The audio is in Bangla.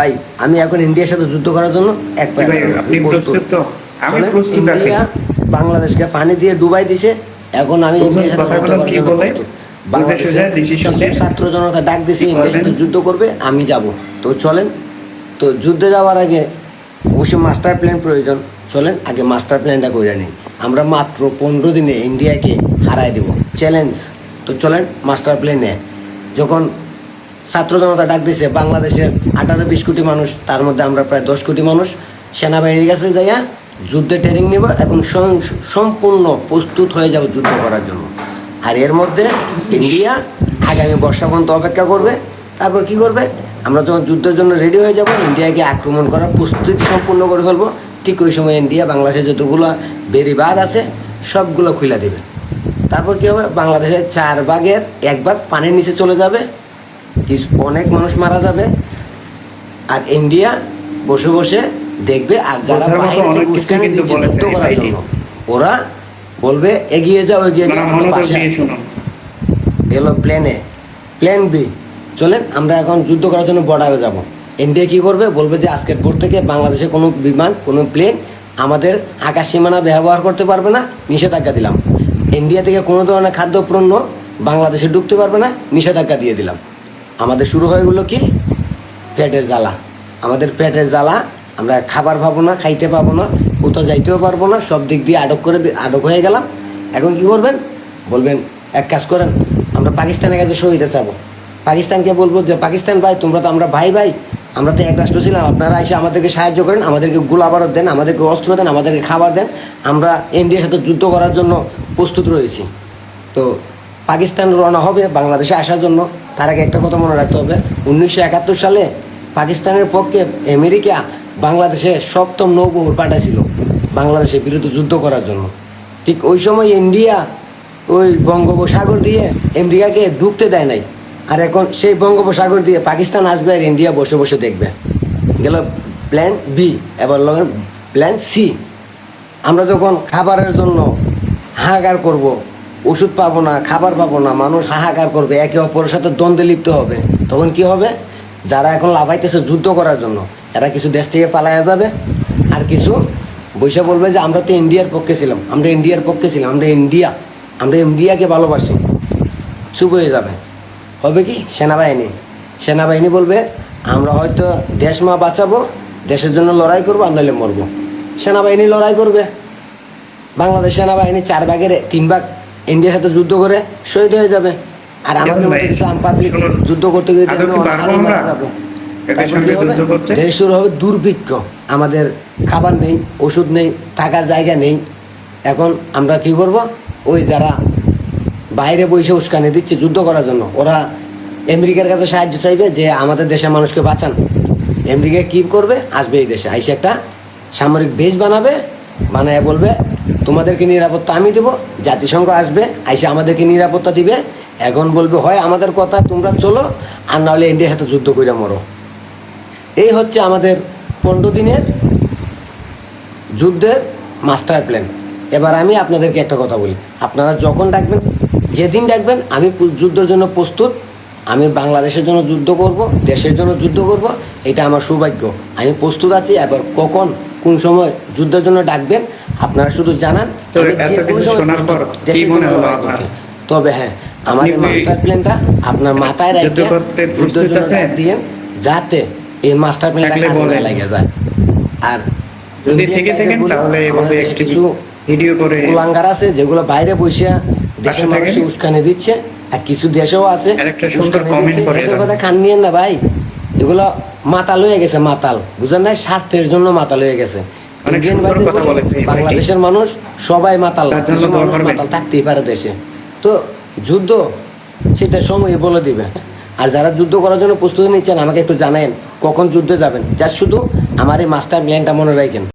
ভাই আমি এখন ইন্ডিয়ার সাথে যুদ্ধ করার জন্য এক ভাই, আপনি প্রস্তুত তো? আমি প্রস্তুত আছি। ইন্ডিয়া বাংলাদেশকে পানি দিয়ে ডুবাই দিছে, এখন আমি বুঝুন ইন্ডিয়ার সাথে যুদ্ধ কথাগুলো করার কি জন্য বলে? প্রস্তুত। বাংলাদেশের decision কিছু দেন। ছাত্র জনতা ডাক দিছে কি ইন্ডিয়ার সাথে করবেন? যুদ্ধ করবে, আমি যাব। তো চলেন, তো যুদ্ধে যাওয়ার আগে অবশ্যই মাস্টার প্ল্যান প্রয়োজন। চলেন আগে মাস্টার প্ল্যানটা করে নিই। আমরা মাত্র 15 দিনে ইন্ডিয়াকে হারাই দেব, চ্যালেঞ্জ। তো চলেন মাস্টার প্ল্যানে। যখন ছাত্র জনতা ডাক দিছে বাংলাদেশের 18-20 কোটি মানুষ, তার মধ্যে আমরা প্রায় 10 কোটি মানুষ সেনাবাহিনীর কাছে যাইয়া যুদ্ধে ট্রেনিং নেব এবং সম্পূর্ণ প্রস্তুত হয়ে যাব যুদ্ধ করার জন্য। আর এর মধ্যে ইন্ডিয়া আগামী বর্ষা পর্যন্ত অপেক্ষা করবে। তারপর কি করবে, আমরা যখন যুদ্ধের জন্য রেডি হয়ে যাব, ইন্ডিয়াকে আক্রমণ করার প্রস্তুতি সম্পূর্ণ করে ফেলবো। ঠিক ওই সময় ইন্ডিয়া বাংলাদেশে যতগুলো বেড়িবাঁধ আছে সবগুলো খুলে দেবে। তারপর কি হবে, বাংলাদেশের 4 ভাগের 1 ভাগ পানির নিচে চলে যাবে, অনেক মানুষ মারা যাবে। আর ইন্ডিয়া বসে বসে দেখবে। আর যারা বাইরে থেকে উস্কানি দিচ্ছে যুদ্ধ করার জন্য, ওরা বলবে এগিয়ে যাও এগিয়ে যাও, এলো প্ল্যানে। প্ল্যান বি, চলেন আমরা এখন যুদ্ধ করার জন্য বর্ডারে যাব। ইন্ডিয়া কী করবে, বলবে যে আজকের পর থেকে বাংলাদেশে কোনো বিমান কোনো প্লেন আমাদের আকাশ সীমানা ব্যবহার করতে পারবে না, নিষেধাজ্ঞা দিলাম। ইন্ডিয়া থেকে কোনো ধরনের খাদ্যপণ্য বাংলাদেশে ঢুকতে পারবে না, নিষেধাজ্ঞা দিয়ে দিলাম। আমাদের শুরু হয়ে গেলো কি, পেটের জ্বালা। আমাদের পেটের জ্বালা, আমরা খাবার পাবো না, খাইতে পাবো না, কোথাও যাইতেও পারবো না, সব দিক দিয়ে আটক হয়ে গেলাম। এখন কি করবেন, বলবেন এক কাজ করেন, আমরা পাকিস্তানের কাছে সহিতে চাবো। পাকিস্তানকে বলবো যে পাকিস্তান ভাই, তোমরা তো আমরা ভাই ভাই, আমরা তো এক রাষ্ট্র ছিলাম, আপনারা এসে আমাদেরকে সাহায্য করেন, আমাদেরকে গোলা বারুদ দেন, আমাদেরকে অস্ত্র দেন, আমাদেরকে খাবার দেন, আমরা ইন্ডিয়ার সাথে যুদ্ধ করার জন্য প্রস্তুত রয়েছি। তো পাকিস্তান রওনা হবে বাংলাদেশে আসার জন্য। তার আগে একটা কথা মনে রাখতে হবে, 1971 সালে পাকিস্তানের পক্ষে আমেরিকা বাংলাদেশে 7ম নৌবহর পাঠাইছিল বাংলাদেশের বিরুদ্ধে যুদ্ধ করার জন্য। ঠিক ওই সময় ইন্ডিয়া ওই বঙ্গোপসাগর দিয়ে আমেরিকাকে ঢুকতে দেয় নাই। আর এখন সেই বঙ্গোপসাগর দিয়ে পাকিস্তান আসবে আর ইন্ডিয়া বসে বসে দেখবে। গেল প্ল্যান বি। এবার প্ল্যান সি। আমরা যখন খাবারের জন্য হাহাকার করব, ওষুধ পাবো না, খাবার পাবো না, মানুষ হাহাকার করবে, একে অপরের সাথে দ্বন্দ্বে লিপ্ত হবে, তখন কি হবে, যারা এখন লাফাইতেছে যুদ্ধ করার জন্য, এরা কিছু দেশ থেকে পালায়া যাবে। আর কিছু বৈশা বলবে যে আমরা তো ইন্ডিয়ার পক্ষে ছিলাম, আমরা ইন্ডিয়াকে ভালোবাসি। চুপ হয়ে যাবে। হবে কি, সেনাবাহিনী বলবে আমরা হয়তো দেশ মা বাঁচাবো, দেশের জন্য লড়াই করবো, আর নাহলে মরবো। সেনাবাহিনী লড়াই করবে। বাংলাদেশ সেনাবাহিনী 4 ভাগের 3 ভাগ ইন্ডিয়ার সাথে যুদ্ধ করে শহীদ হয়ে যাবে। আর আমাদের মতো কিছু পাবলিক যুদ্ধ করতে গিয়ে মারা যাবে। দেশ শুরু হবে দুর্ভিক্ষ, আমাদের খাবার নেই, ওষুধ নেই, থাকার জায়গা নেই। এখন আমরা কি করব, ওই যারা বাইরে বসে উস্কানি দিচ্ছে যুদ্ধ করার জন্য, ওরা আমেরিকার কাছে সাহায্য চাইবে যে আমাদের দেশের মানুষকে বাঁচান। আমেরিকা কী করবে, আসবে এই দেশে, আইসে একটা সামরিক বেস বানায় বলবে তোমাদেরকে নিরাপত্তা আমি দেবো। জাতিসংঘ আসবে, আইসে আমাদেরকে নিরাপত্তা দিবে। এখন বলবে হয় আমাদের কথা তোমরা চলো, আর নাহলে ইন্ডিয়ার সাথে যুদ্ধ করে মরো। এই হচ্ছে আমাদের 15 দিনের যুদ্ধের মাস্টার প্ল্যান। এবার আমি আপনাদেরকে একটা কথা বলি, আপনারা যখন ডাকবেন, যেদিন ডাকবেন, আমি যুদ্ধের জন্য প্রস্তুত। আমি বাংলাদেশের জন্য যুদ্ধ করব, দেশের জন্য যুদ্ধ করব, এটা আমার সৌভাগ্য। আমি প্রস্তুত আছি। এবার কখন কোন সময় যুদ্ধের জন্য ডাকবেন আপনারা শুধু জানান। তবে হ্যাঁ, আমাদের মাস্টার প্ল্যানটা আপনার মাথায় রেখে যুদ্ধের জন্য ডাক দিয়েন, যাতে এই মাস্টার প্ল্যানটা কাজে লাগে যায়। আর যদি থেকে থাকেন তাহলে এভাবে কিছু ভিডিও করে কুলাঙ্গার আছে যেগুলো বাইরে বসে দেশের মানুষকে উস্কানি দিচ্ছে, আর কিছু দেশেও আছে একটা সুন্দর কমেন্ট করে এদের কথা কান নিয়েন না ভাই। এগুলো মাতাল হয়ে গেছে, মাতাল বুঝেন না, স্বার্থের জন্য মাতাল হয়ে গেছে। বাংলাদেশের মানুষ সবাই মাতাল, মাতাল থাকতেই পারে দেশে। তো যুদ্ধ সেটা সময় বলে দিবে। আর যারা যুদ্ধ করার জন্য প্রস্তুতি নিচ্ছেন আমাকে একটু জানাবেন কখন যুদ্ধে যাবেন। যা শুধু আমার এই মাস্টার প্ল্যানটা মনে রাখেন।